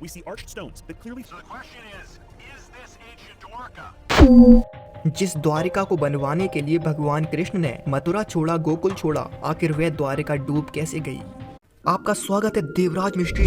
we see arched stones that clearly. So the question is this ancient Dwarka? जिस द्वारिका को बनवाने के लिए भगवान कृष्ण ने मथुरा छोड़ा, गोकुल छोड़ा, आखिर वह द्वारिका डूब कैसे गई? आपका स्वागत है देवराज मिस्ट्री।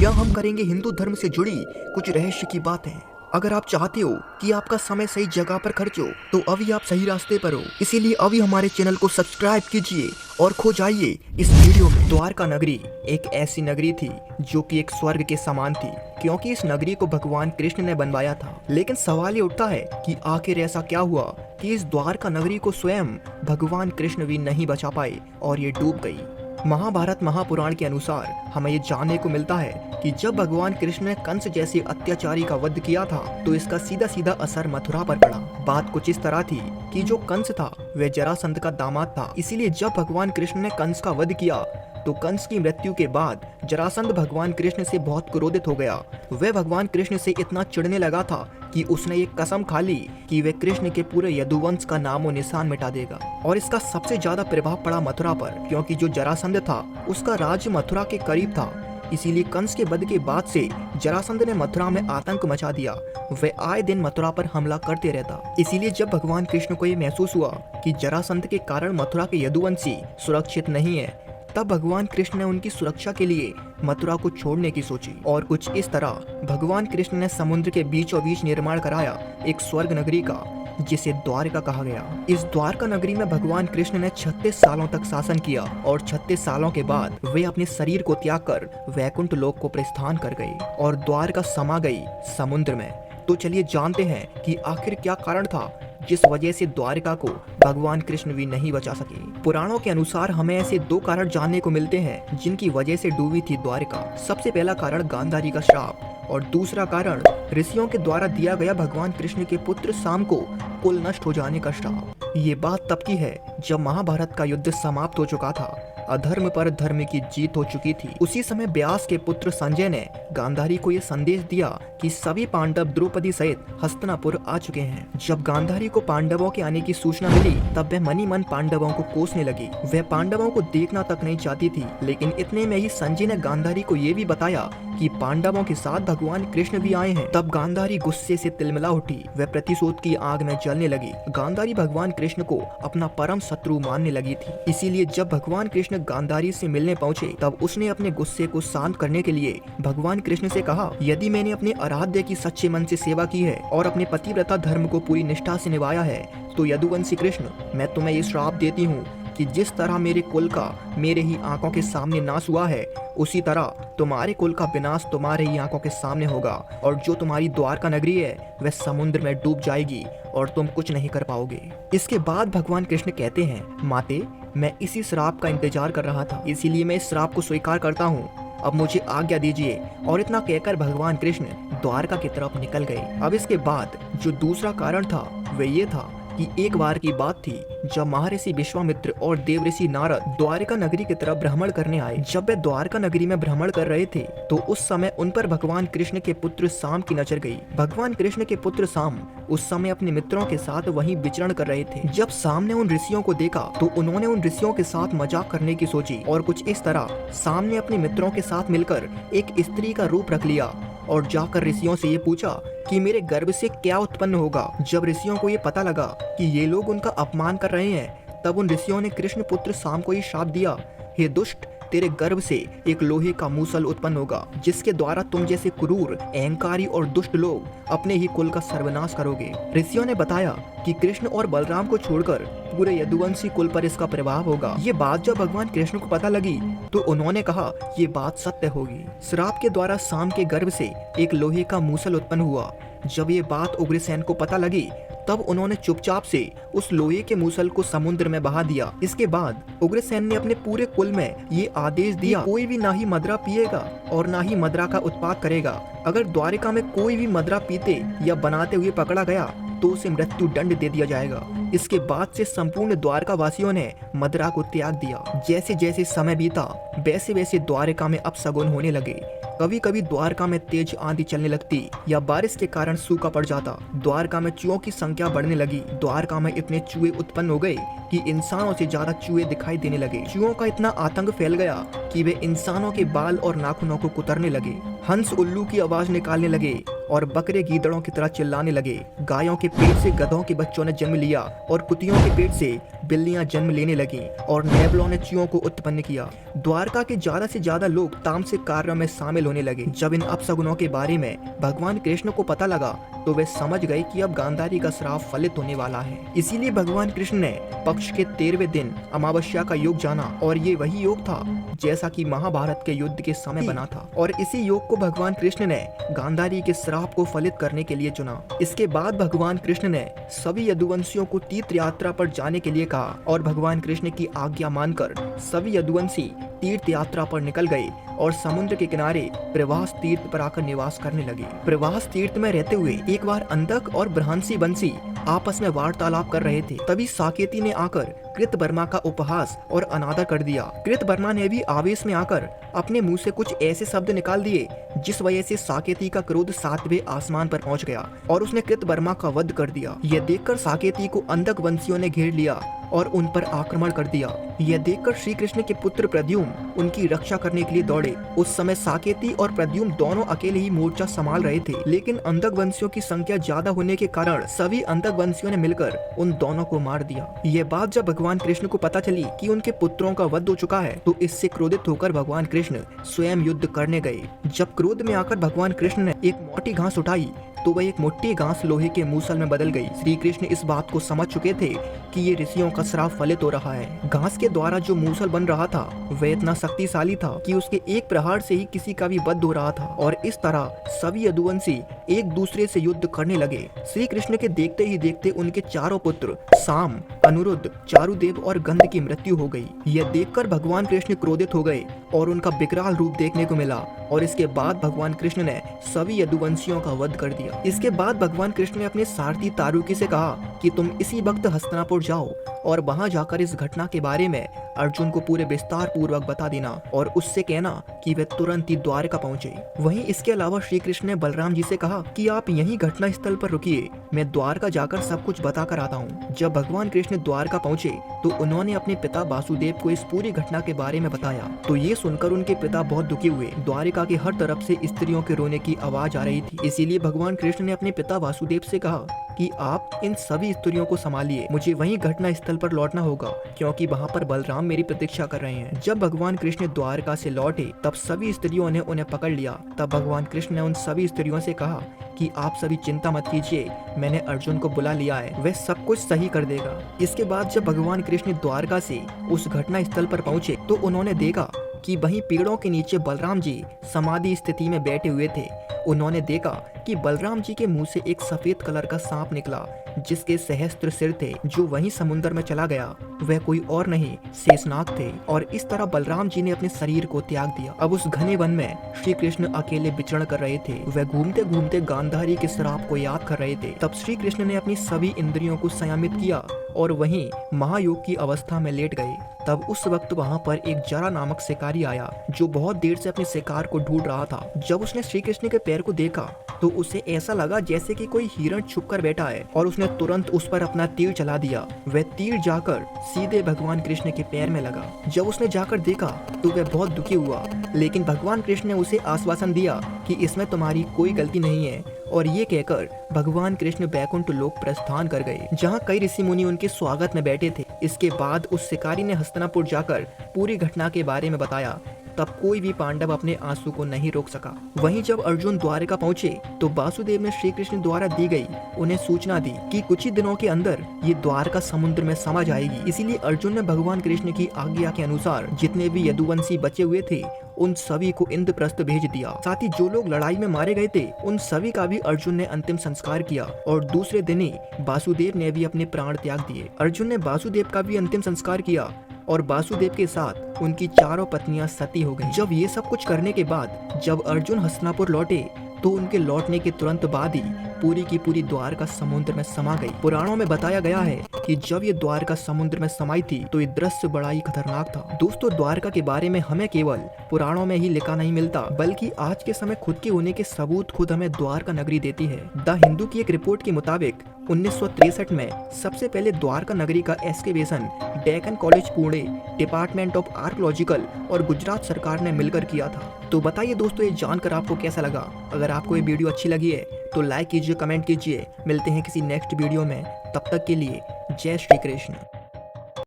यहाँ हम करेंगे हिंदू धर्म से जुड़ी कुछ रहस्य की बातें। अगर आप चाहते हो कि आपका समय सही जगह पर खर्च हो तो अभी आप सही रास्ते पर हो, इसीलिए अभी हमारे चैनल को सब्सक्राइब कीजिए और खो जाइए इस वीडियो में। द्वारका नगरी एक ऐसी नगरी थी जो कि एक स्वर्ग के समान थी, क्योंकि इस नगरी को भगवान कृष्ण ने बनवाया था। लेकिन सवाल ये उठता है कि आखिर ऐसा क्या हुआ कि इस द्वारका नगरी को स्वयं भगवान कृष्ण भी नहीं बचा पाए और ये डूब गई। महाभारत महापुराण के अनुसार हमें ये जानने को मिलता है कि जब भगवान कृष्ण ने कंस जैसे अत्याचारी का वध किया था तो इसका सीधा सीधा असर मथुरा पर पड़ा। बात कुछ इस तरह थी कि जो कंस था वह जरासंध का दामाद था, इसीलिए जब भगवान कृष्ण ने कंस का वध किया तो कंस की मृत्यु के बाद जरासंध भगवान कृष्ण से बहुत क्रोधित हो गया। वह भगवान कृष्ण से इतना चिढ़ने लगा था कि उसने एक कसम खा ली कि वह कृष्ण के पूरे यदुवंश का नामो निशान मिटा देगा। और इसका सबसे ज्यादा प्रभाव पड़ा मथुरा पर, क्योंकि जो जरासंध था उसका राज्य मथुरा के करीब था। इसीलिए कंस के वध के बाद से जरासंध ने मथुरा में आतंक मचा दिया। वह आए दिन मथुरा पर हमला करते रहता। इसीलिए जब भगवान कृष्ण को ये महसूस हुआ कि जरासंध के कारण मथुरा के यदुवंशी सुरक्षित नहीं है, तब भगवान कृष्ण ने उनकी सुरक्षा के लिए मथुरा को छोड़ने की सोची। और कुछ इस तरह भगवान कृष्ण ने समुद्र के बीचों बीच निर्माण कराया एक स्वर्ग नगरी का, जिसे द्वारका कहा गया। इस द्वारका नगरी में भगवान कृष्ण ने 36 सालों तक शासन किया और 36 सालों के बाद वे अपने शरीर को त्याग कर वैकुंठ लोक को प्रस्थान कर गए और द्वारका समा गई समुद्र में। तो चलिए जानते हैं कि आखिर क्या कारण था जिस वजह से द्वारिका को भगवान कृष्ण भी नहीं बचा सके। पुराणों के अनुसार हमें ऐसे दो कारण जानने को मिलते हैं जिनकी वजह से डूबी थी द्वारिका। सबसे पहला कारण गांधारी का श्राप और दूसरा कारण ऋषियों के द्वारा दिया गया भगवान कृष्ण के पुत्र शाम को कुल नष्ट हो जाने का श्राप। ये बात तब की है जब महाभारत का युद्ध समाप्त हो चुका था, अधर्म पर धर्म की जीत हो चुकी थी। उसी समय व्यास के पुत्र संजय ने गांधारी को यह संदेश दिया कि सभी पांडव द्रौपदी सहित हस्तिनापुर आ चुके हैं। जब गांधारी को पांडवों के आने की सूचना मिली तब वह मनी मन पांडवों को कोसने लगी। वह पांडवों को देखना तक नहीं चाहती थी। लेकिन इतने में ही संजय ने गांधारी को ये भी बताया कि पांडवों के साथ भगवान कृष्ण भी आए हैं। तब गांधारी गुस्से से तिलमिला उठी। वह प्रतिशोध की आग में जलने लगी। गांधारी भगवान कृष्ण को अपना परम शत्रु मानने लगी थी। इसीलिए जब भगवान कृष्ण गांधारी से मिलने पहुंचे तब उसने अपने गुस्से को शांत करने के लिए भगवान कृष्ण से कहा, यदि मैंने अपने आराध्य की सच्चे मन से सेवा की है और अपने पतिव्रता धर्म को पूरी निष्ठा से निभाया है तो यदुवंशी कृष्ण, मैं तुम्हें ये श्राप देती हूँ कि जिस तरह मेरे कुल का मेरे ही आंखों के सामने नाश हुआ है, उसी तरह तुम्हारे कुल का विनाश तुम्हारे ही आंखों के सामने होगा और जो तुम्हारी द्वारका नगरी है वह समुद्र में डूब जाएगी और तुम कुछ नहीं कर पाओगे। इसके बाद भगवान कृष्ण कहते हैं, माते, मैं इसी श्राप का इंतजार कर रहा था, इसीलिए मैं इस श्राप को स्वीकार करता हूँ। अब मुझे आज्ञा दीजिए। और इतना कहकर भगवान कृष्ण द्वारका की तरफ निकल गए। अब इसके बाद जो दूसरा कारण था वह ये था कि एक बार की बात थी जब महर्षि विश्वामित्र और देवऋषि नारद द्वारका नगरी की तरफ भ्रमण करने आए। जब वे द्वारका नगरी में भ्रमण कर रहे थे तो उस समय उन पर भगवान कृष्ण के पुत्र शाम की नजर गई। भगवान कृष्ण के पुत्र शाम उस समय अपने मित्रों के साथ वहीं विचरण कर रहे थे। जब शाम ने उन ऋषियों को देखा तो उन्होंने उन ऋषियों के साथ मजाक करने की सोची और कुछ इस तरह शाम ने अपने मित्रों के साथ मिलकर एक स्त्री का रूप रख लिया और जाकर ऋषियों से ये पूछा कि मेरे गर्भ से क्या उत्पन्न होगा। जब ऋषियों को ये पता लगा कि ये लोग उनका अपमान कर रहे हैं तब उन ऋषियों ने कृष्ण पुत्र शाम को ये श्राप दिया, हे दुष्ट, तेरे गर्भ से एक लोहे का मूसल उत्पन्न होगा जिसके द्वारा तुम जैसे क्रूर, अहंकारी और दुष्ट लोग अपने ही कुल का सर्वनाश करोगे। ऋषियों ने बताया कि कृष्ण और बलराम को छोड़कर पूरे यदुवंशी कुल पर इसका प्रभाव होगा। ये बात जब भगवान कृष्ण को पता लगी तो उन्होंने कहा, ये बात सत्य होगी। श्राप के द्वारा शाम के गर्भ से एक लोहे का मूसल उत्पन्न हुआ। जब ये बात उग्रसेन को पता लगी तब उन्होंने चुपचाप से उस लोहे के मूसल को समुद्र में बहा दिया। इसके बाद उग्रसेन ने अपने पूरे कुल में ये आदेश दिया, कोई भी ना ही मदिरा पिएगा और ना ही मदिरा का उत्पाद करेगा। अगर द्वारिका में कोई भी मदिरा पीते या बनाते हुए पकड़ा गया तो उसे मृत्यु दंड दे दिया जाएगा। इसके बाद से संपूर्ण द्वारका वासियों ने मदिरा को त्याग दिया। जैसे जैसे समय बीता वैसे वैसे द्वारका में अपशगुन होने लगे। कभी कभी द्वारका में तेज आंधी चलने लगती या बारिश के कारण सूखा पड़ जाता। द्वारका में चूहों की संख्या बढ़ने लगी। द्वारका में इतने चूहे उत्पन्न हो गए कि इंसानों से ज्यादा चूहे दिखाई देने लगे। चूहों का इतना आतंक फैल गया कि वे इंसानों के बाल और नाखूनों को कुतरने लगे। हंस उल्लू की आवाज निकालने लगे और बकरे गीदड़ों की तरह चिल्लाने लगे। गायों के पेट से गधों के बच्चों ने जन्म लिया और कुतियों के पेट से बिल्लियां जन्म लेने लगी और नेबलों ने चूहों को उत्पन्न किया। द्वारका के ज्यादा से ज्यादा लोग तामसिक कार्यों में शामिल होने लगे। जब इन अपशगुनों के बारे में भगवान कृष्ण को पता लगा तो वे समझ गए कि अब गांधारी का श्राप फलित होने वाला है। इसीलिए भगवान कृष्ण ने पक्ष के 13वें दिन अमावस्या का योग जाना और ये वही योग था जैसा कि महाभारत के युद्ध के समय बना था। और इसी योग को भगवान कृष्ण ने गांधारी के श्राप को फलित करने के लिए चुना। इसके बाद भगवान कृष्ण ने सभी यदुवंशियों को तीर्थ यात्रा पर जाने के लिए कहा और भगवान कृष्ण की आज्ञा मानकर सभी यदुवंशी तीर्थ यात्रा पर निकल गए और समुद्र के किनारे प्रवास तीर्थ पर आकर निवास करने लगे। प्रवास तीर्थ में रहते हुए एक बार अंधक और बृहंसी बंसी आपस में वार्तालाप कर रहे थे। तभी साकेती ने आकर कृतवर्मा का उपहास और अनादर कर दिया। कृतवर्मा ने भी आवेश में आकर अपने मुंह से कुछ ऐसे शब्द निकाल दिए जिस वजह से साकेती का क्रोध 7वें आसमान पर पहुंच गया और उसने कृतवर्मा का वध कर दिया। यह देखकर साकेती को अंधक वंशियों ने घेर लिया और उन पर आक्रमण कर दिया। यह देखकर श्री कृष्ण के पुत्र प्रद्युम्न उनकी रक्षा करने के लिए दौड़े। उस समय साकेती और प्रद्युम्न दोनों अकेले ही मोर्चा संभाल रहे थे, लेकिन अंधक वंशियों की संख्या ज्यादा होने के कारण सभी अंधक वंशियों ने मिलकर उन दोनों को मार दिया। यह बात जब भगवान कृष्ण को पता चली कि उनके पुत्रों का वध हो चुका है तो इससे क्रोधित होकर भगवान कृष्ण स्वयं युद्ध करने गए। जब क्रोध में आकर भगवान कृष्ण ने एक मोटी घास उठाई तो वह एक मोटी घास लोहे के मूसल में बदल गई। श्री कृष्ण इस बात को समझ चुके थे कि ये ऋषियों का श्राप फलित हो रहा है। घास के द्वारा जो मूसल बन रहा था वह इतना शक्तिशाली था कि उसके एक प्रहार से ही किसी का भी वध हो रहा था और इस तरह सभी यदुवंशी एक दूसरे से युद्ध करने लगे। श्री कृष्ण के देखते ही देखते उनके चारों पुत्र साम, अनिरुद्ध, चारुदेव और गंध की मृत्यु हो गई। यह देखकर भगवान कृष्ण क्रोधित हो गए और उनका विकराल रूप देखने को मिला और इसके बाद भगवान कृष्ण ने सभी यदुवंशियों का वध कर दिया। इसके बाद भगवान कृष्ण ने अपने सारथी तारुकी से कहा कि तुम इसी वक्त हस्तिनापुर जाओ और वहां जाकर इस घटना के बारे में अर्जुन को पूरे विस्तार पूर्वक बता देना और उससे कहना कि वे तुरंत ही द्वारका पहुंचे। वहीं इसके अलावा श्री कृष्ण ने बलराम जी से कहा कि आप यहीं घटना स्थल पर रुकिए, मैं द्वारका जाकर सब कुछ बता कर आता हूँ। जब भगवान कृष्ण द्वारका पहुंचे तो उन्होंने अपने पिता वासुदेव को इस पूरी घटना के बारे में बताया। तो ये सुनकर उनके पिता बहुत दुखी हुए। द्वारिका के हर तरफ से स्त्रियों के रोने की आवाज आ रही थी। इसीलिए भगवान कृष्ण ने अपने पिता वासुदेव से कहा कि आप इन सभी स्त्रियों को संभालिए, मुझे वहीं घटना स्थल पर लौटना होगा क्योंकि वहाँ पर बलराम मेरी प्रतीक्षा कर रहे हैं। जब भगवान कृष्ण द्वारका से लौटे तब सभी स्त्रियों ने उन्हें पकड़ लिया। तब भगवान कृष्ण ने उन सभी स्त्रियों से कहा कि आप सभी चिंता मत कीजिए, मैंने अर्जुन को बुला लिया है, वह सब कुछ सही कर देगा। इसके बाद जब भगवान कृष्ण द्वारका से उस घटना स्थल पर पहुंचे तो उन्होंने देखा कि वहीं पेड़ों के नीचे बलराम जी समाधि स्थिति में बैठे हुए थे। उन्होंने देखा कि बलराम जी के मुंह से एक सफेद कलर का सांप निकला जिसके सहस्त्र सिर थे, जो वहीं समुद्र में चला गया। वह कोई और नहीं शेषनाग थे और इस तरह बलराम जी ने अपने शरीर को त्याग दिया। अब उस घने वन में श्री कृष्ण अकेले विचरण कर रहे थे। वह घूमते घूमते गांधारी के श्राप को याद कर रहे थे। तब श्री कृष्ण ने अपनी सभी इंद्रियों को संयमित किया और वहीं महायोग की अवस्था में लेट गए। तब उस वक्त वहाँ पर एक जरा नामक शिकारी आया जो बहुत देर से अपने शिकार को ढूंढ रहा था। जब उसने श्री कृष्ण के पैर को देखा तो उसे ऐसा लगा जैसे कि कोई हिरण छुप कर बैठा है और उसने तुरंत उस पर अपना तीर चला दिया। वह तीर जाकर सीधे भगवान कृष्ण के पैर में लगा। जब उसने जाकर देखा तो वह बहुत दुखी हुआ, लेकिन भगवान कृष्ण ने उसे आश्वासन दिया कि इसमें तुम्हारी कोई गलती नहीं है और ये कहकर भगवान कृष्ण बैकुंठ लोक प्रस्थान कर गए, जहाँ कई ऋषि मुनि उनके स्वागत में बैठे थे। इसके बाद उस शिकारी ने हस्तिनापुर जाकर पूरी घटना के बारे में बताया। तब कोई भी पांडव अपने आंसू को नहीं रोक सका। वहीं जब अर्जुन द्वारका पहुंचे तो वासुदेव ने श्री कृष्ण द्वारा दी गई उन्हें सूचना दी कि कुछ ही दिनों के अंदर ये द्वारका समुद्र में समा जाएगी। इसीलिए अर्जुन ने भगवान कृष्ण की आज्ञा के अनुसार जितने भी यदुवंशी बचे हुए थे उन सभी को इंद्रप्रस्थ भेज दिया। साथ ही जो लोग लड़ाई में मारे गए थे उन सभी का भी अर्जुन ने अंतिम संस्कार किया और दूसरे दिन ही वासुदेव ने भी अपने प्राण त्याग दिए। अर्जुन ने वासुदेव का भी अंतिम संस्कार किया और वासुदेव के साथ उनकी चारों पत्नियां सती हो गईं। जब ये सब कुछ करने के बाद जब अर्जुन हस्तिनापुर लौटे तो उनके लौटने के तुरंत बाद ही पूरी की पूरी द्वारका समुद्र में समा गई। पुराणों में बताया गया है कि जब ये द्वारका समुद्र में समाई थी तो ये दृश्य बड़ा ही खतरनाक था। दोस्तों, द्वारका के बारे में हमें केवल पुराणों में ही लिखा नहीं मिलता, बल्कि आज के समय खुद के होने के सबूत खुद हमें द्वारका नगरी देती है। द हिंदू की एक रिपोर्ट के मुताबिक 1963 में सबसे पहले द्वारका नगरी का excavation Deccan college Pune, department of archaeological और गुजरात सरकार ने मिलकर किया था। तो बताइए दोस्तों, ये जानकर आपको कैसा लगा? अगर आपको ये वीडियो अच्छी लगी है तो लाइक कीजिए, कमेंट कीजिए। मिलते हैं किसी नेक्स्ट वीडियो में, तब तक के लिए जय श्री कृष्ण।